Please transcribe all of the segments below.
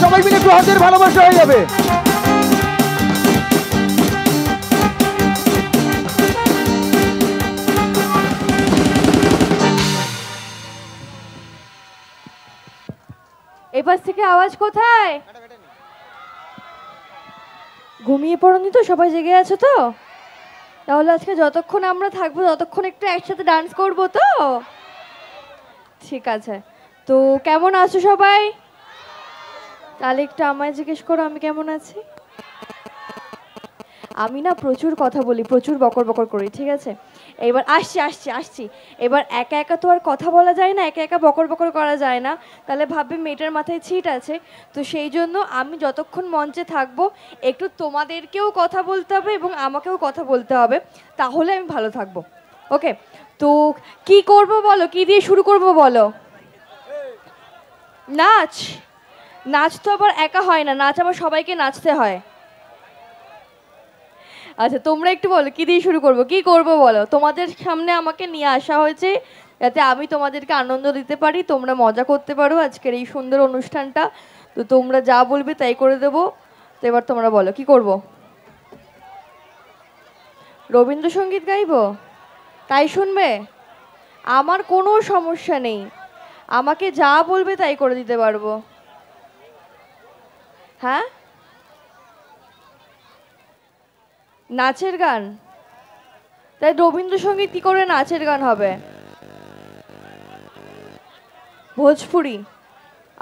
সবাই মিলে একটু হাতের ভালোবাসা হয়ে যাবে। এপাশ থেকে আওয়াজ কোথায়? ঘুমিয়ে পড়নি তো? সবাই জেগে আছো তো? তাহলে আজকে যতক্ষণ আমরা থাকবো ততক্ষণ একটু একসাথে ডান্স করবো তো? ঠিক আছে, তো কেমন আছো সবাই? তাহলে একটু আমায় জিজ্ঞেস করো আমি কেমন আছি। আমি না প্রচুর কথা বলি, প্রচুর বকর বকর করি, ঠিক আছে? এবার আসছি। এবার একা একা তো আর কথা বলা যায় না, একা একা বকর বকর করা যায় না, তাহলে ভাববে মেয়েটার মাথায় ছিট আছে। তো সেই জন্য আমি যতক্ষণ মঞ্চে থাকবো একটু তোমাদেরকেও কথা বলতে হবে এবং আমাকেও কথা বলতে হবে, তাহলে আমি ভালো থাকবো। ওকে, তো কি করব বলো, কি দিয়ে শুরু করব বলো? নাচ? নাচ তো আবার একা হয় না, নাচ আবার সবাইকে নাচতে হয়। আচ্ছা তোমরা একটু বলো কি দিয়ে শুরু করব, কি করব বলো? তোমাদের সামনে আমাকে নিয়ে আসা হয়েছে যাতে আমি তোমাদেরকে আনন্দ দিতে পারি, তোমরা মজা করতে পারো আজকের এই সুন্দর অনুষ্ঠানটা। তো তোমরা যা বলবে তাই করে দেবো। তো এবার তোমরা বলো কি করব? রবীন্দ্রসঙ্গীত গাইবো? তাই শুনবে? আমার কোনো সমস্যা নেই, আমাকে যা বলবে তাই করে দিতে পারবো। হ্যাঁ, নাচের গান? তাই রবীন্দ্রসঙ্গীত কি করে নাচের গান হবে? ভোজপুরি?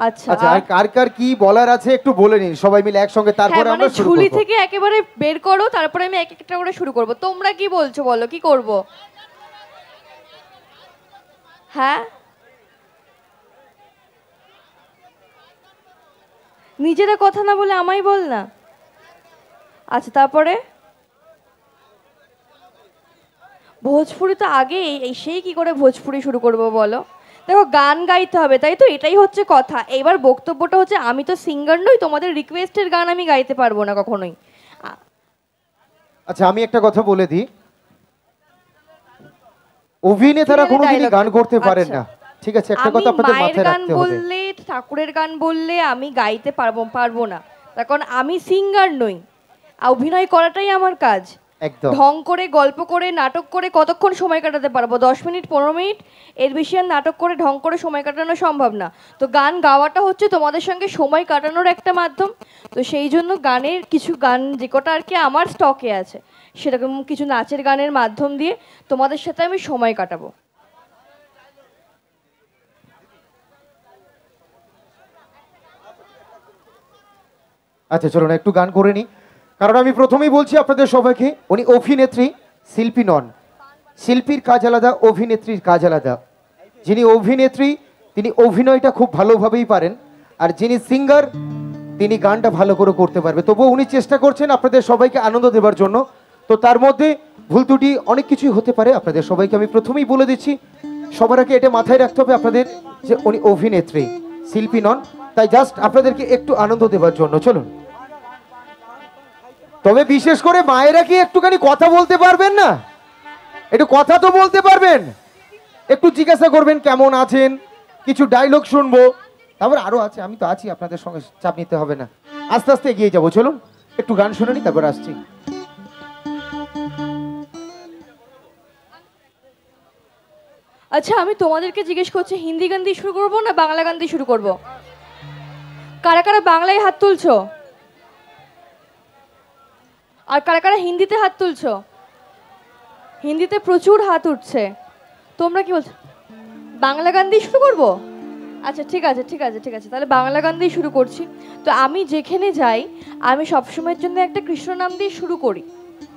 আচ্ছা, আচ্ছা, আর কার কার কি বলার আছে একটু বলে নিন সবাই মিলে একসঙ্গে, তারপরে হ্যাঁ, আমরা শুরু ঝুলি করব। থেকে একেবারে বের করো, তারপরে আমি এক একটা করে শুরু করব। তোমরা কি বলছো বলো, কি করব? হ্যাঁ, নিজেরা কথা না বলে আমায় বল না। আচ্ছা, তারপরে ভোজপুরি তো আগে, এই সেই কি করে ভোজপুরি শুরু করব বলো? দেখো গান গাইতে হবে, তাই তো, এটাই হচ্ছে কথা। এইবার বক্তব্যটা হচ্ছে আমি তো সিঙ্গার নই, তোমাদের রিকোয়েস্টের গান আমি গাইতে পারবো না কখনোই। আচ্ছা, আমি একটা কথা বলে দিই, অভিনেতারা কোনোদিনই গান করতে পারেন না, ঠিক আছে? একটা কথা আপনাদের মাথায় রাখতে হবে। বললে, ঠাকুরের গান বললে আমি গাইতে পারবো না, তার কারণ আমি সিঙ্গার নই। অভিনয় করাটাই আমার কাজ। একদম ঢং করে গল্প করে নাটক করে কতক্ষণ সময় কাটাতে পারবো? 10 মিনিট 15 মিনিট, এর বেশি আর নাটক করে ঢং করে সময় কাটানো সম্ভব না। তো গান গাওয়াটা হচ্ছে তোমাদের সঙ্গে সময় কাটানোর একটা মাধ্যম। তো সেই জন্য গানের কিছু গান যে কটা আর কি আমার স্টকে আছে, সেরকম কিছু নাচের গানের মাধ্যম দিয়ে তোমাদের সাথে আমি সময় কাটাবো। আচ্ছা চলুন একটু গান করে নিই, কারণ আমি প্রথমেই বলছি আপনাদের সবাইকে, উনি অভিনেত্রী, শিল্পী নন। শিল্পীর কাজ আলাদা, অভিনেত্রীর কাজ আলাদা। যিনি অভিনেত্রী তিনি অভিনয়টা খুব ভালোভাবেই পারেন, আর যিনি সিঙ্গার তিনি গানটা ভালো করে করতে পারবে। তবুও উনি চেষ্টা করছেন আপনাদের সবাইকে আনন্দ দেওয়ার জন্য। তো তার মধ্যে ভুল ত্রুটি অনেক কিছুই হতে পারে, আপনাদের সবাইকে আমি প্রথমেই বলে দিচ্ছি। সবার আগে এটা মাথায় রাখতে হবে আপনাদের যে উনি অভিনেত্রী, শিল্পী নন। তাই জাস্ট আপনাদেরকে একটু আনন্দ দেওয়ার জন্য চলুন। তবে বিশেষ করে মায়েরা কি একটুখানি কথা বলতে পারবেন না? একটু কথা তো বলতে পারবেন, একটু জিজ্ঞাসা করবেন কেমন আছেন, কিছু ডায়লগ শুনবো, তারপর আরো আছে, আমি তো আছি আপনাদের সঙ্গে, চাপ নিতে হবে না। আস্তে আস্তে এগিয়ে যাবো, চলুন একটু গান শুনে নি তারপর আসছি। আচ্ছা, আমি তোমাদেরকে জিজ্ঞেস করছি হিন্দি গান দিয়ে শুরু করবো না বাংলা গান দিয়ে শুরু করব? কারা কারা বাংলায় হাত তুলছো? আর কারা কারা হিন্দিতে হাত তুলছো? হিন্দিতে প্রচুর হাত উঠছে। তোমরা কি বলছো, বাংলা গান দিয়ে শুরু করব? আচ্ছা ঠিক আছে, তাহলে বাংলা গান দিয়ে শুরু করছি। তো আমি যেখানে যাই আমি সবসময়ের জন্য একটা কৃষ্ণ নাম দিয়ে শুরু করি,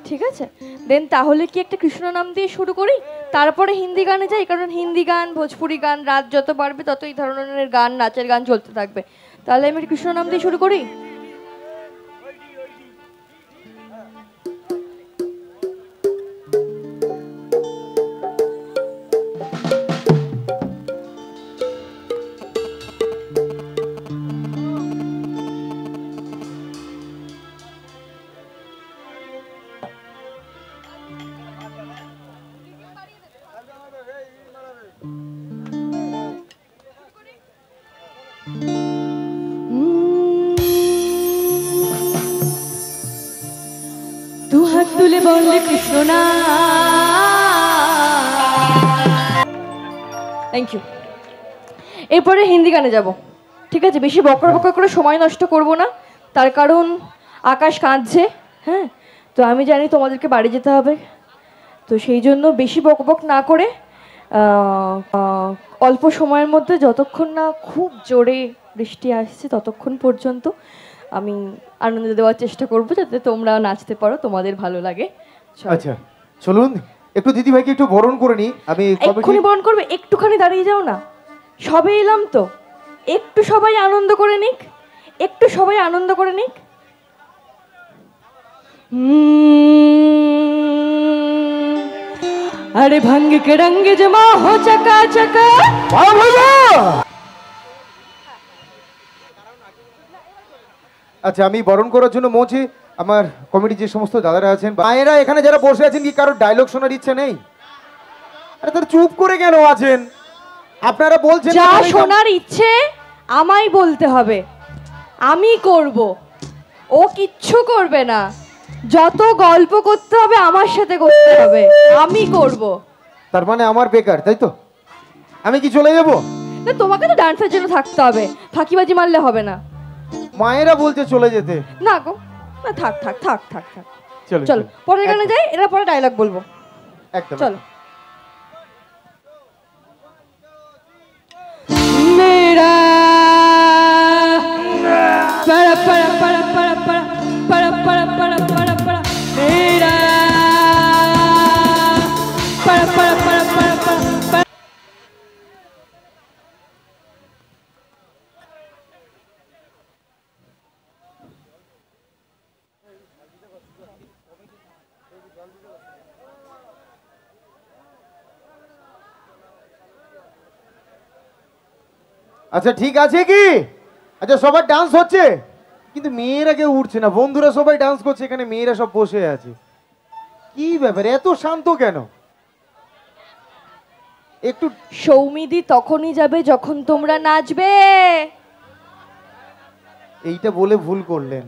ঠিক আছে? দেন তাহলে কি একটা কৃষ্ণ নাম দিয়ে শুরু করি, তারপরে হিন্দি গানে যাই, কারণ হিন্দি গান ভোজপুরি গান রাত যত বাড়বে তত এই ধরনের গান নাচের গান চলতে থাকবে। তাহলে আমি কৃষ্ণ নাম দিয়ে শুরু করি। Thank you. এরপরে হিন্দি গানে যাব, ঠিক আছে? বেশি বকর বকর করে সময় নষ্ট করব না, তার কারণ আকাশ কাঁদছে। হ্যাঁ, তো আমি জানি তোমাদেরকে বাড়ি যেতে হবে, তো সেই জন্য বেশি বকবক না করে অল্প সময়ের মধ্যে, যতক্ষণ না খুব জোরে বৃষ্টি আসছে ততক্ষণ পর্যন্ত আমি আনন্দ দেওয়ার চেষ্টা করব, যাতে তোমরা নাচতে পারো, তোমাদের ভালো লাগে। আচ্ছা চলুন একটু দিদি ভাইকে একটু বরণ করে নিই। আমি এক্ষুনি বরণ করবে, একটুখানি দাঁড়িয়ে যাও না, সবে এলাম তো, একটু সবাই আনন্দ করে নিক, একটু সবাই আনন্দ করে নিক। अरे भंग के रंग जमा हो चका चका। আচ্ছা আমি বরণ করার জন্য মঞ্চে আমার কমিটি যে সমস্ত দাদারা আছেন, মায়েরা এখানে যারা বসে আছেন, কি কারোর ডায়লগ শোনার ইচ্ছে নেই? আরে তার চুপ করে কেন আছেন? আপনারা বলছেন যা শোনার ইচ্ছে আমায় বলতে হবে, আমি করব, ও কিচ্ছু করবে না। যত গল্প করতে হবে আমার সাথে করতে হবে, আমি করব। তার মানে আমার বেকার, তাই তো? আমি কি চলে যাব? না, তোমাকে তো ডান্সের জন্য থাকতে হবে, ফাঁকিবাজি মারলে হবে না। মায়েরা বলছে চলে যেতে। না গো, না, থাক থাক থাক থাক থাক। চলো চলো পরের গানে যাই, এরা পরে ডায়লগ বলবো। একদম চলো। মেরা para para para para para para para para para मेरा para para para para para। আচ্ছা ঠিক আছে কি? আচ্ছা সবার ডান্স হচ্ছে, কিন্তু মেয়েরা কেউ উঠছে না। বন্ধুরা সবাই ডান্স করছে, এখানে মেয়েরা সব বসে আছে। কি ব্যাপার, এত শান্ত কেন? একটু সৌমিদি তখনই যাবে যখন তোমরা নাচবে। এইটা বলে ভুল করলেন।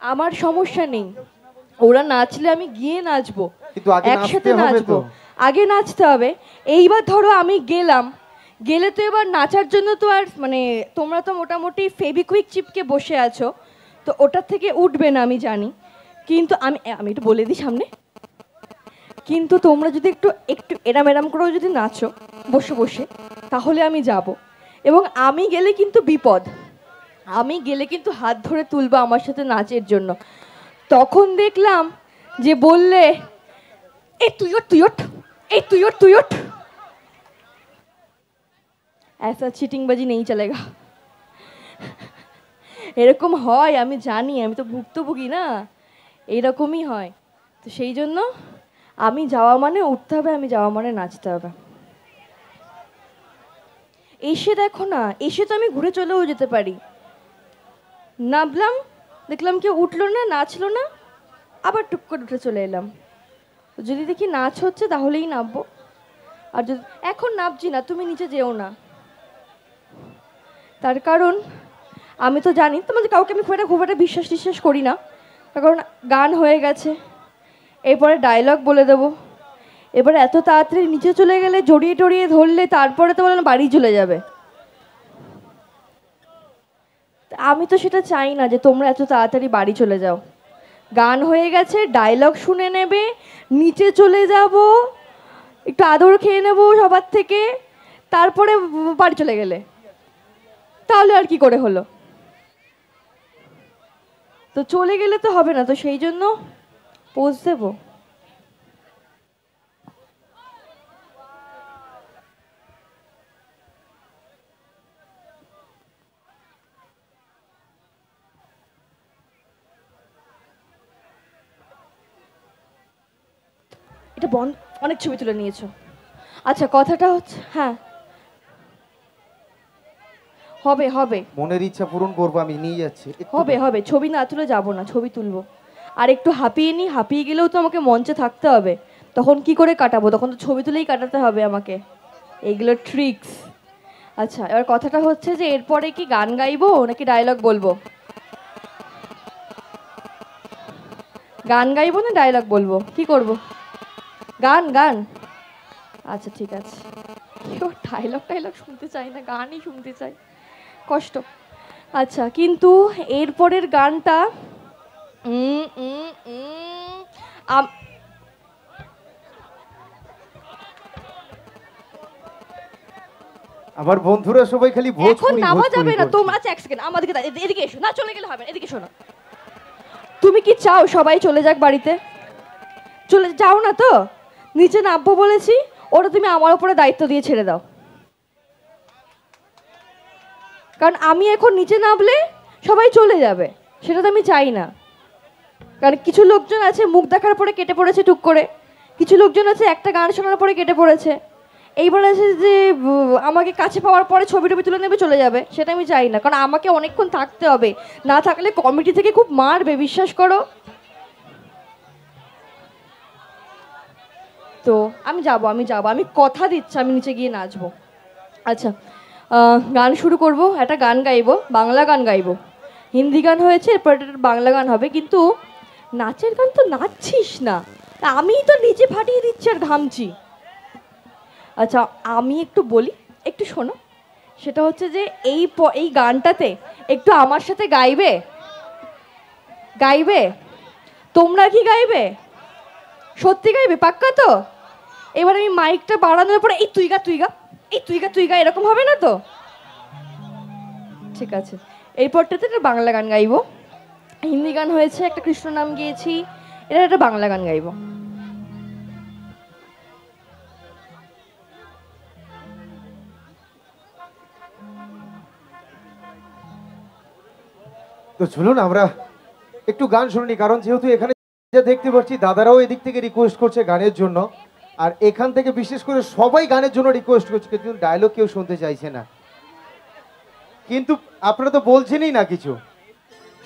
আমার সমস্যা নেই, ওরা নাচলে আমি গিয়ে নাচবো, কিন্তু আগে একসাথে নাচতে হবে নাচবো। তো। আগে নাচতে হবে। এইবার ধরো আমি গেলাম, গেলে তো এবার নাচার জন্য তো আর মানে তোমরা তো মোটামুটি ফেবিকুইক চিপকে বসে আছো, তো ওটার থেকে উঠবে না আমি জানি, কিন্তু আমি আমি একটু বলে দিই সামনে, কিন্তু তোমরা যদি একটু একটু এরাম এরাম করেও যদি নাচো বসে বসে, তাহলে আমি যাব। এবং আমি গেলে কিন্তু বিপদ, আমি গেলে কিন্তু হাত ধরে তুলবা আমার সাথে নাচের জন্য। তখন দেখলাম যে বললে এই তুই ওঠ তুই ওঠ, এই তুই ওঠ তুই ওঠ, ऐसा চিটিংবাজি নেই চলেগা। এরকম হয় আমি জানি, আমি তো ভুক্তভোগী না, এইরকমই হয়। তো সেই জন্য আমি যাওয়া মানে উঠতে হবে, আমি যাওয়া মানে নাচতে হবে। এসে দেখো না, এসে তো আমি ঘুরে চলেও যেতে পারি। নামলাম, দেখলাম কেউ উঠলো না, নাচলো না, আবার টুক করে উঠে চলে এলাম। যদি দেখি নাচ হচ্ছে তাহলেই নামবো, আর যদি এখন নামছি না, তুমি নিচে যেও না। তার কারণ আমি তো জানি তোমাদের কাউকে আমি খুব একটা বিশ্বাস টিশ্বাস করি না, তার কারণ গান হয়ে গেছে, এরপরে ডায়লগ বলে দেবো। এবার এত তাড়াতাড়ি নিচে চলে গেলে জড়িয়ে টড়িয়ে ধরলে তারপরে তো বলেন বাড়ি চলে যাবে। আমি তো সেটা চাই না যে তোমরা এত তাড়াতাড়ি বাড়ি চলে যাও। গান হয়ে গেছে, ডায়লগ শুনে নেবে, নিচে চলে যাব, একটু আদর খেয়ে নেবো সবার থেকে, তারপরে বাড়ি চলে গেলে তাহলে আর কি করে হলো? তো চলে গেলে তো হবে না, তো সেই জন্য পোজ দেবো। এটা বন্ধ, অনেক ছবি তুলে নিয়েছো। আচ্ছা কথাটা হচ্ছে, হ্যাঁ হবে হবে, মনের ইচ্ছা পূরণ করবো, আমি নিয়ে যাচ্ছি। হবে হবে, ছবি না তুলে যাবো না, ছবি তুলবো। আর একটু হাঁপিয়ে নিই, হাঁপিয়ে গেলেও তো আমাকে মঞ্চে থাকতে হবে, তখন কি করে কাটাবো? তখন তো ছবি তুলেই কাটাতে হবে আমাকে, এইগুলো ট্রিক্স। আচ্ছা এবার কথাটা হচ্ছে যে এরপরে কি গান গাইবো নাকি ডায়লগ বলবো? গান গাইবো না ডায়লগ বলবো, কি করব? গান গান, আচ্ছা ঠিক আছে। ডায়লগ টাইলগ শুনতে চাই না, গানই শুনতে চাই, কষ্ট। আচ্ছা, কিন্তু এরপরের গানটা আমার বন্ধুরা সবাই খালি এখন ভোজপুরি নামা যাবে না তোমরা। আচ্ছা এক সেকেন্ড, আমাদেরকে এদিকে এসো না, চলে গেলে হবে না, এদিকে শোনো। তুমি কি চাও সবাই চলে যাক বাড়িতে? চলে যাও না তো? নিচে নামবো বলেছি, ওটা তুমি আমার উপরে দায়িত্ব দিয়ে ছেড়ে দাও। কারণ আমি এখন নিচে নামলে সবাই চলে যাবে, সেটা তো আমি চাই না। কারণ কিছু লোকজন আছে মুখ দেখার পরে কেটে পড়েছে টুক করে, কিছু লোকজন আছে একটা গান শোনার পরে কেটে পড়েছে, এইবার আছে যে আমাকে কাছে পাওয়ার পরে ছবি টবি তুলে নেবে চলে যাবে, সেটা আমি চাই না। কারণ আমাকে অনেকক্ষণ থাকতে হবে, না থাকলে কমিটি থেকে খুব মারবে, বিশ্বাস করো। তো আমি যাব, আমি কথা দিচ্ছি, আমি নিচে গিয়ে নাচবো। আচ্ছা, গান শুরু করব, একটা গান গাইবো, বাংলা গান গাইবো। হিন্দি গান হয়েছে, এরপর একটা বাংলা গান হবে। কিন্তু নাচের গান তো নাচছিস না, আমিই তো নিচে ফাটিয়ে দিচ্ছি আর ঘামছি। আচ্ছা, আমি একটু বলি, একটু শোনো। সেটা হচ্ছে যে এই গানটাতে একটু আমার সাথে গাইবে। তোমরা কি গাইবে? সত্যি গাইবে? পাক্কা তো? এবার আমি মাইকটা বাড়ানোর পরে এই তুই গা এরকম হবে না তো? ঠিক আছে, এরপরটাতে একটা বাংলা গান গাইবো। হিন্দি গান হয়েছে, একটা কৃষ্ণ নাম গিয়েছি, এটা একটা বাংলা গান গাইবো। তো চলুন আমরা একটু গান শুনি, কারণ যেহেতু এখানে যা দেখতে পাচ্ছি দাদারাও এদিক থেকে রিকোয়েস্ট করছে গানের জন্য, আর এখান থেকে বিশেষ করে সবাই গানের জন্য রিকোয়েস্ট করছে, কিন্তু ডায়লগ কেউ শুনতে চাইছে না। কিন্তু আপনারা তো বলছেনই না কিছু,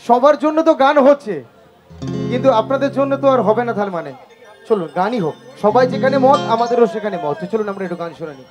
সবার জন্য তো গান হচ্ছে, কিন্তু আপনাদের জন্য তো আর হবে না। তার মানে চলুন গানই হোক, সবাই যেখানে মত আমাদেরও সেখানে মত। তো চলুন আমরা একটু গান শুনে নিই।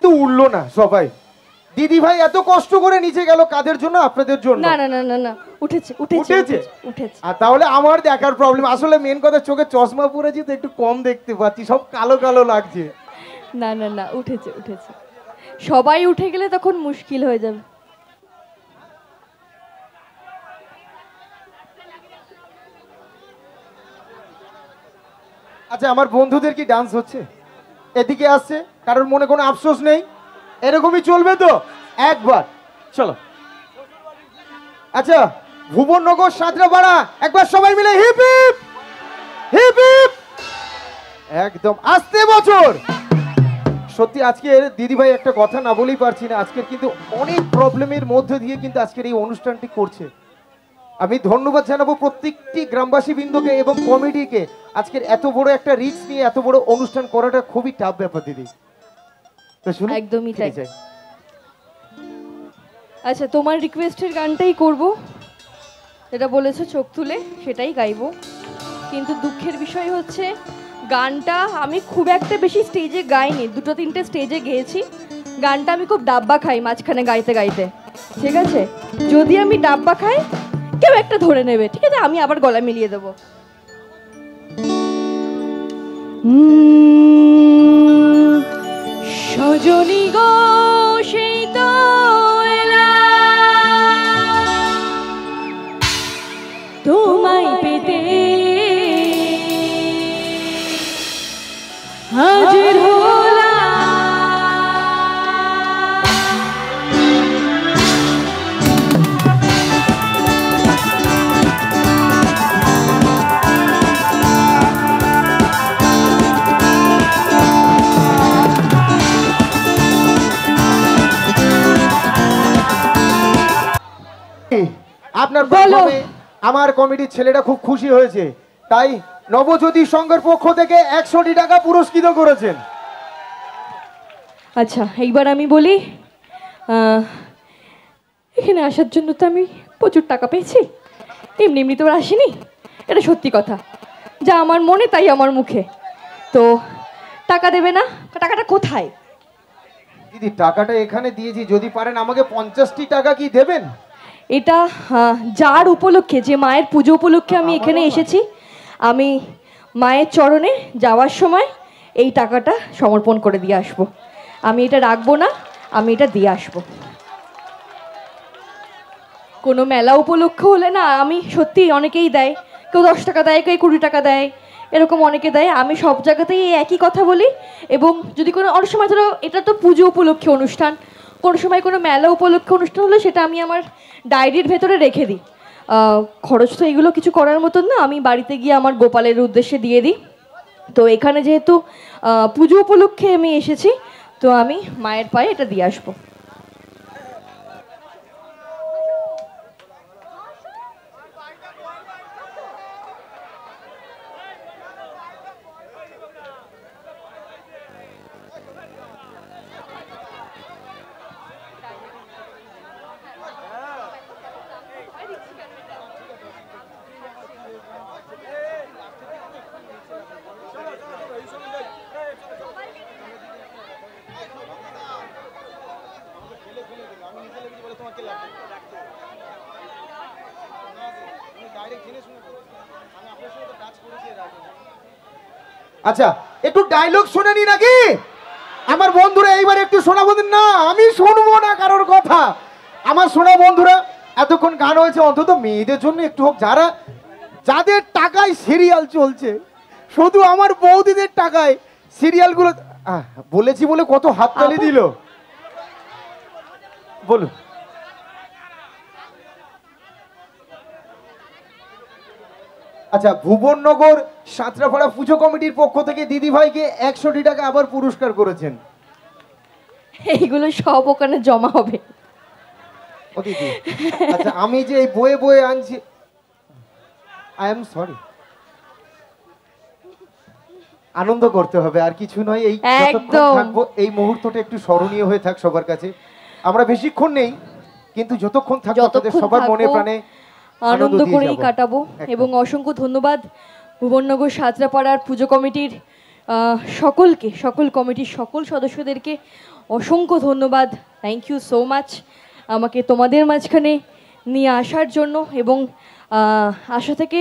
তো উঠলো না সবাই। দিদি ভাই এত কষ্ট করে নিচে গেল কাদের জন্য? আপনাদের জন্য। না না না না না, উঠেছে। আর তাহলে আমার দেখার প্রবলেম, আসলে মেন কথা চোখে চশমা পরেছি তো একটু কম দেখতে পাচ্ছি, সব কালো কালো লাগছে। না না না, উঠেছে। সবাই উঠে গেলে তখন মুশকিল হয়ে যাবে। আচ্ছা, আমার বন্ধুদের কি ডান্স হচ্ছে? এদিকে আসছে, কারোর মনে কোনো আফসোস নেই? এরকমই চলবে তো? একবার চলো। আচ্ছা, ভুবননগর সাঁতরাপাড়া একবার সবাই মিলে হিপ হিপ হিপ হিপ। একদম আস্তে বছর। সত্যি আজকে দিদি ভাই একটা কথা না বলেই পারছি না, আজকের কিন্তু অনেক প্রবলেমের মধ্যে দিয়ে কিন্তু আজকের এই অনুষ্ঠানটি করছে। আমি ধন্যবাদ জানাবো প্রত্যেকটি গ্রামবাসী বৃন্দকে এবং কমিটিকে। আজকের এত বড় একটা রিস্ক নিয়ে এত বড় অনুষ্ঠান করাটা খুবই টাফ ব্যাপার দিদি। তো শুনুন, একদমই তাই। আচ্ছা, তোমার রিকোয়েস্টের গানটাই করব, যেটা বলেছো চোখ তুলে, সেটাই গাইবো। কিন্তু দুঃখের বিষয় হচ্ছে গানটা আমি খুব একটা বেশি স্টেজে গাইনি, 2-3টে স্টেজে গেয়েছি। গানটা আমি খুব ডাব্বা খাই মাঝখানে গাইতে গাইতে, ঠিক আছে? যদি আমি ডাব্বা খাই কেউ একটা ধরে নেবে, ঠিক আছে? আমি আবার গলা মিলিয়ে দেবো। সজনী গো সেই তো তোমায় পেতে হাজির হলাম। আপনার বলো। পারফর্মে আমার কমিটির ছেলেটা খুব খুশি হয়েছে, তাই নবজ্যোতি সংঘের পক্ষ থেকে 100 টাকা পুরস্কৃত করেছেন। আচ্ছা এইবার আমি বলি, এখানে আসার জন্য তো আমি প্রচুর টাকা পেয়েছি, এমনি এমনি তো আর আসিনি, এটা সত্যি কথা, যা আমার মনে তাই আমার মুখে। তো টাকা দেবে না? টাকাটা কোথায়? দিদি টাকাটা এখানে দিয়েছি, যদি পারেন আমাকে 50টি টাকা কি দেবেন? এটা যার উপলক্ষে, যে মায়ের পুজো উপলক্ষে আমি এখানে এসেছি, আমি মায়ের চরণে যাওয়ার সময় এই টাকাটা সমর্পণ করে দিয়ে আসবো। আমি এটা রাখবো না, আমি এটা দিয়ে আসবো। কোনো মেলা উপলক্ষ হলে না, আমি সত্যি, অনেকেই দেয়, কেউ 10 টাকা দেয়, কেউ 20 টাকা দেয়, এরকম অনেকে দেয়। আমি সব জায়গাতেই এই একই কথা বলি। এবং যদি কোনো অনেক সময় ধরো এটা তো পুজো উপলক্ষে অনুষ্ঠান, কোনো সময় কোনো মেলা উপলক্ষে অনুষ্ঠান হলে সেটা আমি আমার ডায়েরির ভেতরে রেখে দিই। খরচ তো এগুলো কিছু করার মতন না, আমি বাড়িতে গিয়ে আমার গোপালের উদ্দেশ্যে দিয়ে দিই। তো এখানে যেহেতু পুজো উপলক্ষে আমি এসেছি, তো আমি মায়ের পায়ে এটা দিয়ে আসবো। আচ্ছা একটু ডায়লগ শুনেনি নাকি আমার বন্ধুরা? এইবার একটু শোনাবো দিন না, আমি শুনবো না কারোর কথা। আমার শোনা বন্ধুরা, এতক্ষণ গান হয়েছে, অন্তত মেয়েদের জন্য একটু হোক, যারা যাদের টাকায় সিরিয়াল চলছে, শুধু আমার বৌদিদের টাকায় সিরিয়ালগুলো। বলেছি বলে কত হাততালি দিল, বলুন। আচ্ছা, ভুবননগর সাঁতরাপাড়া পুজো কমিটির পক্ষ থেকে দিদি ভাইকে 100 টাকা আবার পুরস্কার করেছেন। এইগুলো সব ওখানে জমা হবে। ও দিদি, আচ্ছা আমি যে এই বয়ে বয়ে আনছি, আই এম সরি। আনন্দ করতে হবে, আর কিছু নয়। এই যতক্ষণ থাকবো এই মুহূর্তটা একটু স্মরণীয় হয়ে থাক সবার কাছে। আমরা বেশিক্ষণ নেই, কিন্তু যতক্ষণ থাকবো আপনাদের সবার মনে প্রাণে আনন্দ করেই কাটাবো। এবং অসংখ্য ধন্যবাদ ভুবননগর সাঁতরাপাড়ার পুজো কমিটির সকলকে, সকল কমিটির সকল সদস্যদেরকে অসংখ্য ধন্যবাদ। থ্যাংক ইউ সো মাচ আমাকে তোমাদের মাঝখানে নিয়ে আসার জন্য। এবং আশা থেকে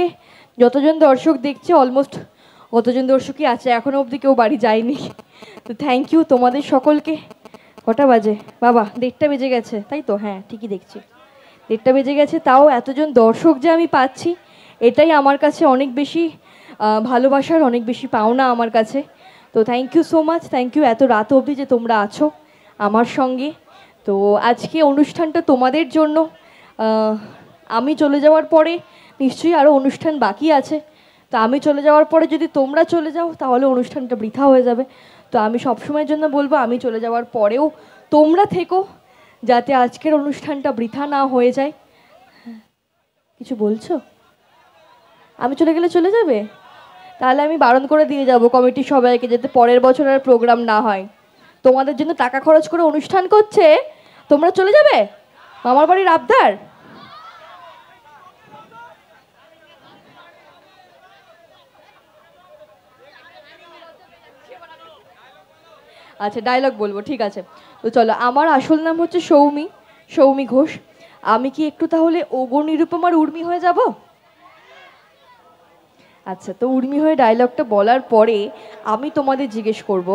যতজন দর্শক দেখছে, অলমোস্ট কতজন দর্শকই আছে, এখনও অবধি কেউ বাড়ি যায়নি। তো থ্যাংক ইউ তোমাদের সকলকে। কটা বাজে বাবা? 1:30 বেজে গেছে, তাই তো? হ্যাঁ ঠিকই দেখছি, 1:30 বেজে গেছে। তাও এতজন দর্শক যে আমি পাচ্ছি, এটাই আমার কাছে অনেক বেশি ভালোবাসার, অনেক বেশি পাওনা আমার কাছে। তো thank you so much, thank you এত রাত অবধি যে তোমরা আছো আমার সঙ্গে। তো আজকে অনুষ্ঠানটা তোমাদের জন্য। আমি চলে যাওয়ার পরে নিশ্চয়ই আরও অনুষ্ঠান বাকি আছে। তো আমি চলে যাওয়ার পরে যদি তোমরা চলে যাও, তাহলে অনুষ্ঠানটা বৃথা হয়ে যাবে। তো আমি সবসময়ের জন্য বলবো, আমি চলে যাওয়ার পরেও তোমরা থেকো, যাতে আজকের অনুষ্ঠানটা বৃথা না হয়ে যায়। কিছু বলছো? আমি চলে গেলে চলে যাবে? তাহলে আমি বারণ করে দিয়ে যাব কমিটির সবাইকে, যাতে পরের বছর আর প্রোগ্রাম না হয়। তোমাদের জন্য টাকা খরচ করে অনুষ্ঠান করছে, তোমরা চলে যাবে? মামার বাড়ির আবদার? আচ্ছা ডায়লগ বলবো, ঠিক আছে। তো চলো, আমার আসল নাম হচ্ছে সৌমি, সৌমি ঘোষ। আমি কি একটু তাহলে ওগো নিরুপমার উর্মি হয়ে যাব? আচ্ছা, তো উর্মি হয়ে ডায়লগটা বলার পরে আমি তোমাদের জিজ্ঞেস করব,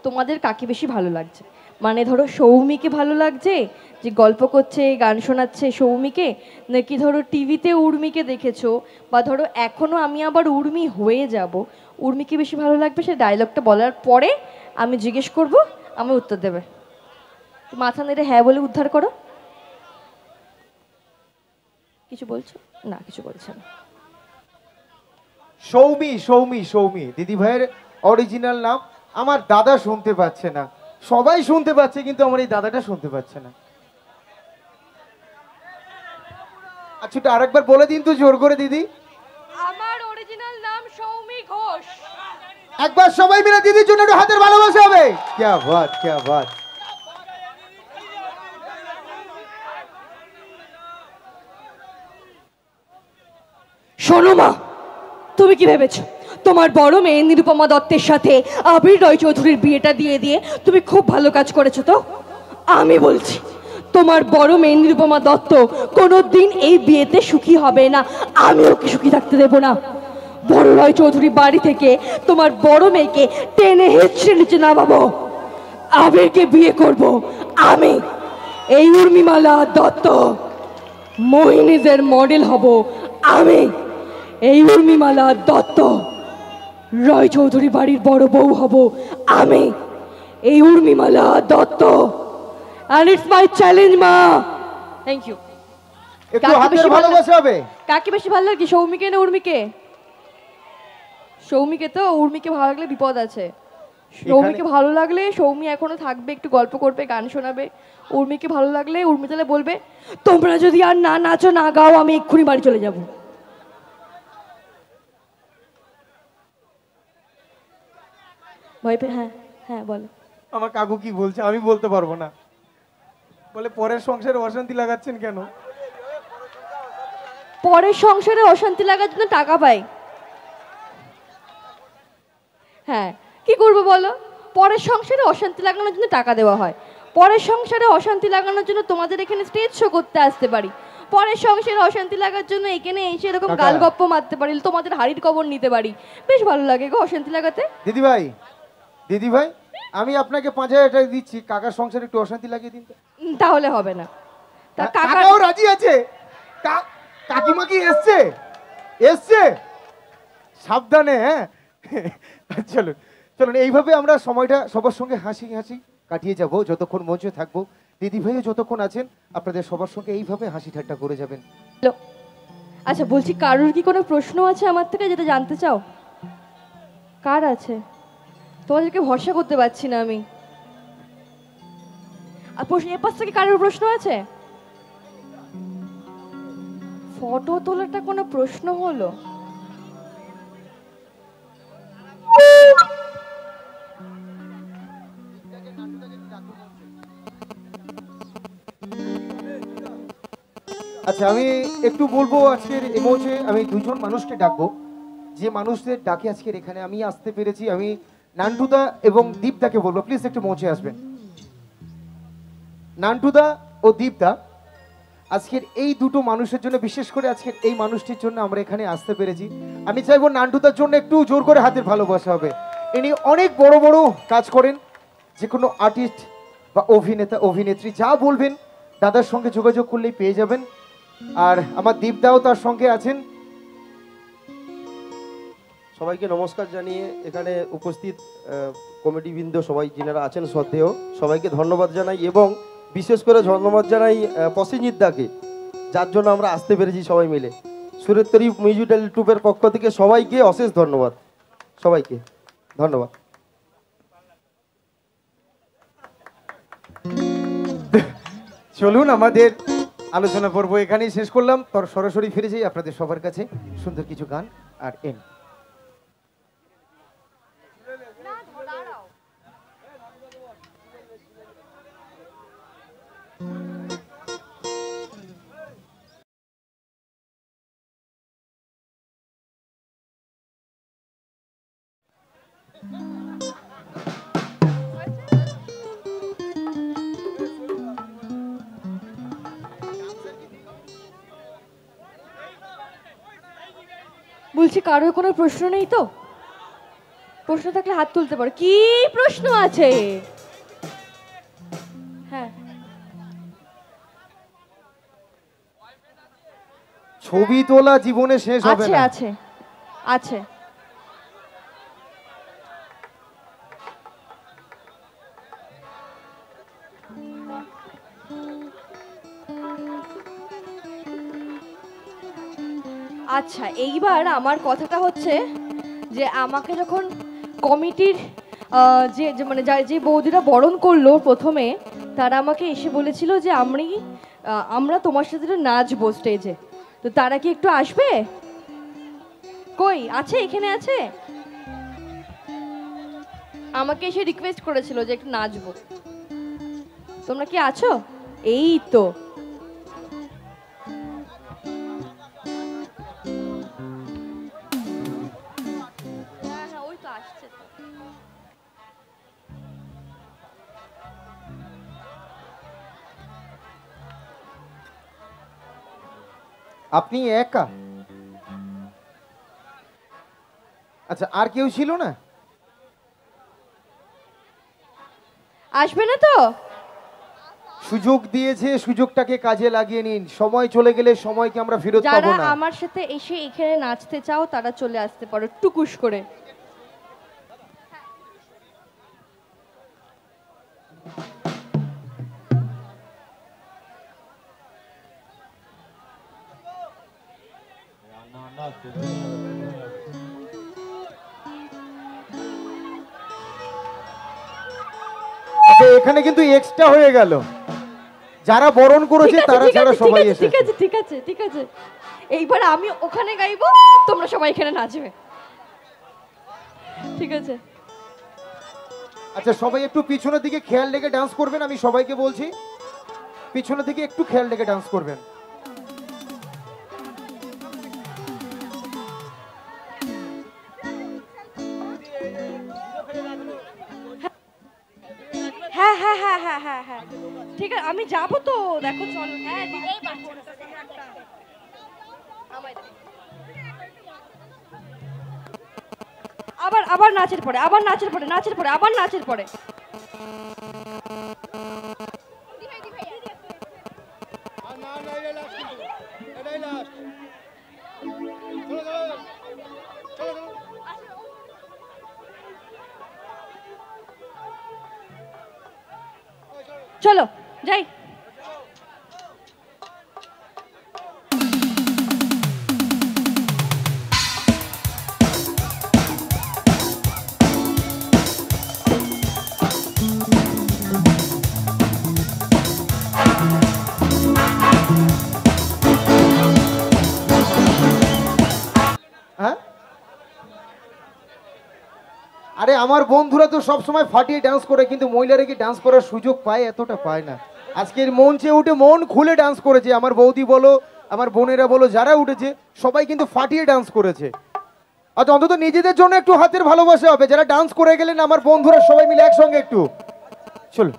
তোমাদের কাকে বেশি ভালো লাগছে। মানে ধরো সৌমিকে ভালো লাগছে যে গল্প করছে, গান শোনাচ্ছে সৌমিকে, নাকি ধরো টিভিতে উর্মিকে দেখেছো, বা ধরো এখনও আমি আবার উর্মি হয়ে যাব, উর্মিকে বেশি ভালো লাগবে? সে ডায়লগটা বলার পরে আমি জিজ্ঞেস করব, আমি উত্তর দেবে। মাথা নেড়ে হ্যাঁ বলে উদ্ধার করো। কিছু বলছো না? কিছু বলছে না। সৌমি, সৌমি, সৌমি দিদি ভাইয়ের অরিজিনাল নাম। আমার দাদা শুনতে পাচ্ছে না, সবাই শুনতে পাচ্ছে, কিন্তু আমার এই দাদাটা শুনতে পাচ্ছে না। আচ্ছা একটু আরেকবার বলে দিন তো জোর করে দিদি। আমার অরিজিনাল নাম সৌমি ঘোষ। একবার সবাই মিলে দিদির জন্য একটু হাতের ভালোবাসা হবে। क्या बात क्या बात। শোনো মা, তুমি কি ভেবেছো তোমার বড় মেয়ে নিরুপমা দত্তের সাথে আবির রয় চৌধুরীর বিয়েটা দিয়ে দিয়ে তুমি খুব ভালো কাজ করেছো? তো আমি বলছি তোমার বড় মেয়ে নিরুপমা দত্ত কোনোদিন এই বিয়েতে সুখী হবে না, আমি ওকে সুখী থাকতে দেবো না। বড় রয় চৌধুরী বাড়ি থেকে তোমার বড় মেয়েকে টেনে হেঁচড়ে নিচে নামাবো, আবিরকে বিয়ে করব আমি। এই উর্মিমালা দত্ত মোহিনীদের মডেল হব আমি। এই উর্মিমালা দত্ত রয় চৌধুরী বাড়ির বড় বউ হব আমি। এই Urmimala Dutta, and it's my challenge মা। Thank you. একটু হাতের ভালোবাসা হবে। কাকে বেশি ভালো লাগে, সৌমিকে না উর্মিকে? সৌমিকে। তো উর্মিকে ভালো লাগলে বিপদ আছে। সৌমিকে ভালো লাগলে সৌমি এখনো থাকবে, একটু গল্প করবে, গান শোনাবে। উর্মিকে ভালো লাগলে উর্মি তাহলে বলবে তোমরা যদি আর না নাচো না গাও আমি এক্ষুনি বাড়ি চলে যাব। ভয় পেয়ে? হ্যাঁ হ্যাঁ বলো। আমার কাকু কি বলছে আমি বলতে পারবো না, বলে পরের সংসারে অশান্তি লাগাচ্ছেন কেন? পরের সংসারে অশান্তি লাগার জন্য টাকা পাই। হ্যাঁ কি করবো বলো, পরের সংসারে অশান্তি লাগানোর জন্য টাকা দেওয়া হয়। পরের সংসারে অশান্তি লাগানোর জন্য তোমাদের এখানে স্টেজ শো করতে আসতে পারি। পরের সংসারে অশান্তি লাগার জন্য এখানে এসে এরকম গাল গপ্প মারতে পারি, তোমাদের হাড়ির কবর নিতে পারি। বেশ ভালো লাগে গো অশান্তি লাগাতে। দিদি ভাই, দিদি ভাই আমি আপনাকে 5,000 টাকা দিচ্ছি, কাকার সংসারে একটু অশান্তি লাগিয়ে দিন। তাহলে হবে না। তা কাকাও রাজি আছে? কাকিমা কি এসছে? এসছে? সাবধানে। হ্যাঁ চলুন চলুন, এইভাবে আমরা সময়টা সবার সঙ্গে হাসি হাসি কাটিয়ে যাব যতক্ষণ মঞ্চে থাকবো। দিদি ভাইও যতক্ষণ আছেন আপনাদের সবার সঙ্গে এইভাবে হাসি ঠাট্টা করে যাবেন। আচ্ছা বলছি, কারোর কি কোনো প্রশ্ন আছে আমার থেকে যেটা জানতে চাও? কার আছে? তোমাদেরকে ভরসা করতে পারছি না আমি। আর প্রশ্ন এ পাশ থেকে কারোর প্রশ্ন আছে? ফটো তোলাটা কোনো প্রশ্ন হলো? আচ্ছা আমি একটু বলবো, আজকের এই মঞ্চে আমি দুজন মানুষকে ডাকবো, যে মানুষদের ডাকে আজকের এখানে আমি আসতে পেরেছি। আমি নান্টুদা এবং দীপদাকে বলবো প্লিজ একটু মঞ্চে আসবেন। নান্টুদা ও দীপদা, আজকের এই দুটো মানুষের জন্য, বিশেষ করে আজকের এই মানুষটির জন্য আমরা এখানে আসতে পেরেছি। আমি চাইবো নান্টুদার জন্য একটু জোর করে হাতের ভালোবাসা হবে। ইনি অনেক বড় বড় কাজ করেন, যে কোনো আর্টিস্ট বা অভিনেতা অভিনেত্রী যা বলবেন দাদার সঙ্গে যোগাযোগ করলেই পেয়ে যাবেন। আর আমার দীপদাও তার সঙ্গে আছেন। সবাইকে নমস্কার জানিয়ে এখানে উপস্থিত কমিটিবৃন্দ সবাই যিনারা আছেন শ্রদ্ধেয় সবাইকে ধন্যবাদ জানাই, এবং বিশেষ করে ধন্যবাদ জানাই প্রসেনজিৎ দাকে, যার জন্য আমরা আসতে পেরেছি সবাই মিলে। সুরেশ্বরী মিউজিক্যাল ট্রুপের পক্ষ থেকে সবাইকে অশেষ ধন্যবাদ, সবাইকে ধন্যবাদ। চলুন আমাদের আলোচনা পর্ব এখানেই শেষ করলাম। তোর সরাসরি ফিরে যাই আপনাদের সবার কাছে সুন্দর কিছু গান আর এন। বলছি কারোর কোনো প্রশ্ন নেই তো? প্রশ্ন থাকলে হাত তুলতে পারো। কি প্রশ্ন আছে? হ্যাঁ ছবি তোলা জীবনে শেষ হবে আছে না। আছে আছে। আচ্ছা এইবার আমার কথাটা হচ্ছে যে আমাকে যখন কমিটির মানে যে বৌদিরা বরণ করলো প্রথমে, তারা আমাকে এসে বলেছিল যে আমরা তোমার সাথে নাচবো স্টেজে। তো তারা কি একটু আসবে? কই আছে? এখানে আছে? আমাকে এসে রিকোয়েস্ট করেছিল যে একটু নাচবো। তোমরা কি আছো? এই তো হ্যাঁ হ্যাঁ, ওই তো আসছে তো। আপনি একা? আচ্ছা, আর কেউ ছিল না? আসবে না তো? সুযোগ দিয়েছে, সুযোগটাকে কাজে লাগিয়ে নিন। সময় চলে গেলে সময়কে আমরা ফেরত যারা পাবো না। আমার সাথে এসে এখানে নাচতে চাও তারা চলে আসতে পারো টুকুস করে। আচ্ছা, এখানে কিন্তু এক্সট্রা হয়ে গেল। যারা বরণ করেছে তারা ছাড়া সবাই এসেছে। ঠিক আছে ঠিক আছে ঠিক আছে, এইবার আমি ওখানে গাইবো, তোমরা সবাই এখানে নাচবে, ঠিক আছে? আচ্ছা, সবাই একটু পিছনের দিকে খেয়াল রেখে ডান্স করবেন। আমি সবাইকে বলছি পিছনের দিকে একটু খেয়াল রেখে ডান্স করবেন। হ্যাঁ হ্যাঁ হ্যাঁ হ্যাঁ হ্যাঁ হ্যাঁ, ঠিক আছে আমি যাবো তো, দেখো চলো। হ্যাঁ আবার আবার নাচের পরে, আবার নাচের পরে, নাচের পরে, আবার নাচের পরে। চলো যাই। হ্যাঁ, আরে আমার বন্ধুরা তো সব সময় ফাটিয়ে ডান্স করে, কিন্তু মহিলারা কি ডান্স করার সুযোগ পায়? এতটা পায় না। আজকের মঞ্চে উঠে মন খুলে ডান্স করেছে। আমার বৌদি বলো, আমার বোনেরা বলো, যারা উঠেছে সবাই কিন্তু ফাটিয়ে ডান্স করেছে। আচ্ছা, অন্তত নিজেদের জন্য একটু হাতের ভালোবাসা হবে। যারা ডান্স করে গেলেন আমার বন্ধুরা সবাই মিলে একসঙ্গে একটু চলো।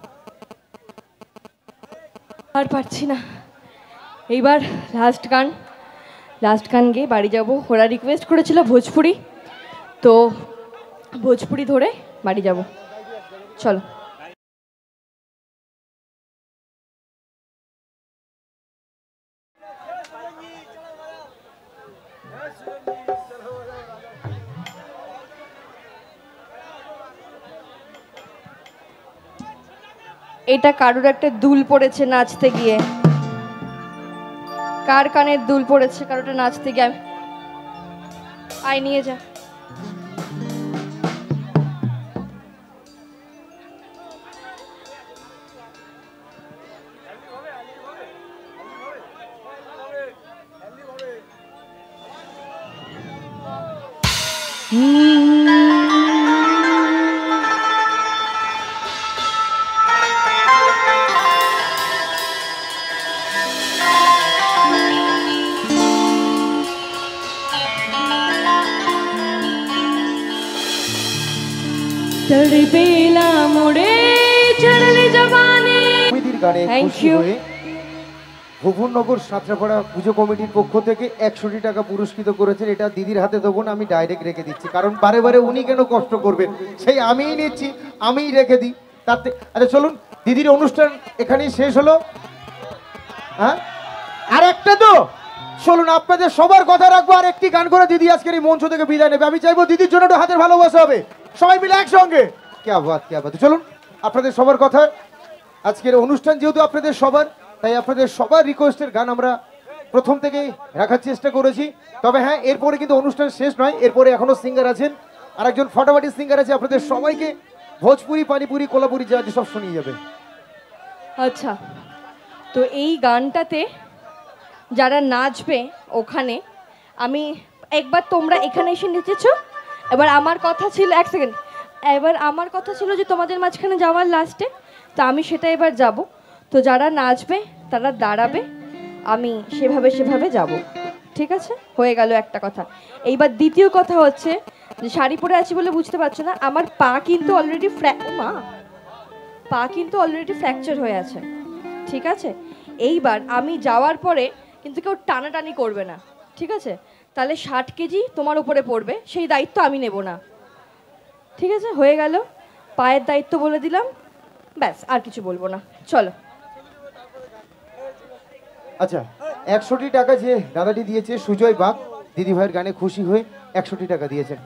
আর পারছি না, এইবার লাস্ট গান, লাস্ট গান গিয়ে বাড়ি যাব। ওরা রিকোয়েস্ট করেছিল ভোজপুরি, তো ভোজপুরি ধরে বাড়ি যাব। চলো। এটা কারোর একটা দুল পড়েছে নাচতে গিয়ে, কার কানের দুল পড়েছে কারোটা নাচতে গিয়ে। আয় নিয়ে যা। তড়পেলা মোড়ে চড়লে জবানে। কমিটির গানে Thank খুশি you. হয়ে ভুবননগর সাঁতরাপাড়া পুজো কমিটির পক্ষ থেকে 100টি টাকা পুরস্কৃত করেছেন। এটা দিদির হাতে দেবো না, আমি ডাইরেক্ট রেখে দিচ্ছি, কারণ বারে বারে উনি কেন কষ্ট করবেন, সেই আমিই নিচ্ছি, আমিই রেখে দিই তাতে। আচ্ছা চলুন, দিদির অনুষ্ঠান এখানেই শেষ হলো। হ্যাঁ, আর একটা তো চলুন, আপনাদের সবার কথা রাখবো, আর একটি গান করে দিদি আজকের এই মঞ্চ থেকে বিদায় নেবে। আমি চাইবো দিদির জন্য একটু হাতের ভালোবাসা হবে, সবাই মিলে একসঙ্গে। ক্যা বাত ক্যা বাত। চলুন, আপনাদের সবার কথা, আজকের অনুষ্ঠান যেহেতু আপনাদের সবার, তাই আপনাদের সবার রিকোয়েস্টের গান আমরা প্রথম থেকেই রাখার চেষ্টা করেছি। তবে হ্যাঁ, এরপরে কিন্তু অনুষ্ঠান শেষ নয়, এরপরে এখনো সিঙ্গার আছেন, আর একজন ফাটাফাটি সিঙ্গার আছে, আপনাদের সবাইকে ভোজপুরি, পানিপুরি, কোলাপুরি যা আছে সব শুনিয়ে যাবে। আচ্ছা, তো এই গানটাতে যারা নাচবে ওখানে, আমি একবার তোমরা এখানে এসে নেচেছো, এবার আমার কথা ছিল, এক সেকেন্ড, এবার আমার কথা ছিল যে তোমাদের মাঝখানে যাওয়ার লাস্টে, তা আমি সেটা এবার যাব। তো যারা নাচবে তারা দাঁড়াবে, আমি সেভাবে সেভাবে যাব, ঠিক আছে? হয়ে গেল একটা কথা। এইবার দ্বিতীয় কথা হচ্ছে যে শাড়ি পরে আছি বলে বুঝতে পারছো না, আমার পা কিন্তু অলরেডি পা কিন্তু অলরেডি ফ্র্যাকচার হয়ে আছে, ঠিক আছে? এইবার আমি যাওয়ার পরে কিন্তু কেউ টানাটানি করবে না, ঠিক আছে? তাহলে 60 কেজি তোমার উপরে পড়বে, সেই দায়িত্ব আমি নেব না, ঠিক আছে? হয়ে গেল, পায়ের দায়িত্ব বলে দিলাম, ব্যাস আর কিছু বলবো না, চলো। আচ্ছা, 100টি টাকা যে দাদাটি দিয়েছে সুজয় বাগ, দিদিভাইয়ের গানে খুশি হয়ে 100টি টাকা দিয়েছেন।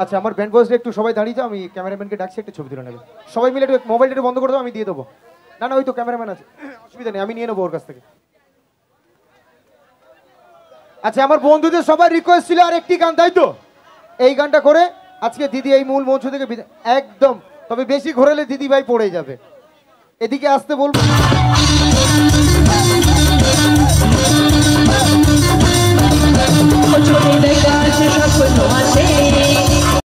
আচ্ছা, আমার ব্যান্ড বয়সটা একটু সবাই দাঁড়িয়ে যাও, আমি ক্যামেরাম্যানকে ডাকছি, একটা ছবি তুলে নেবে সবাই মিলে। একটু মোবাইলটা একটু বন্ধ করে দাও, আমি দিয়ে দেবো। না না, ওই তো ক্যামেরাম্যান আছে, অসুবিধা নেই, আমি নিয়ে নেবো ওর কাছ থেকে। আচ্ছা, আমার বন্ধুদের সবার রিকোয়েস্ট ছিল আর একটি গান, তাই তো? এই গানটা করে আজকে দিদি এই মূল মঞ্চ থেকে একদম, তবে বেশি ঘোরালে দিদি ভাই পড়ে যাবে, এদিকে আসতে বলবো। ছোট দেখা স্বপ্ন আছে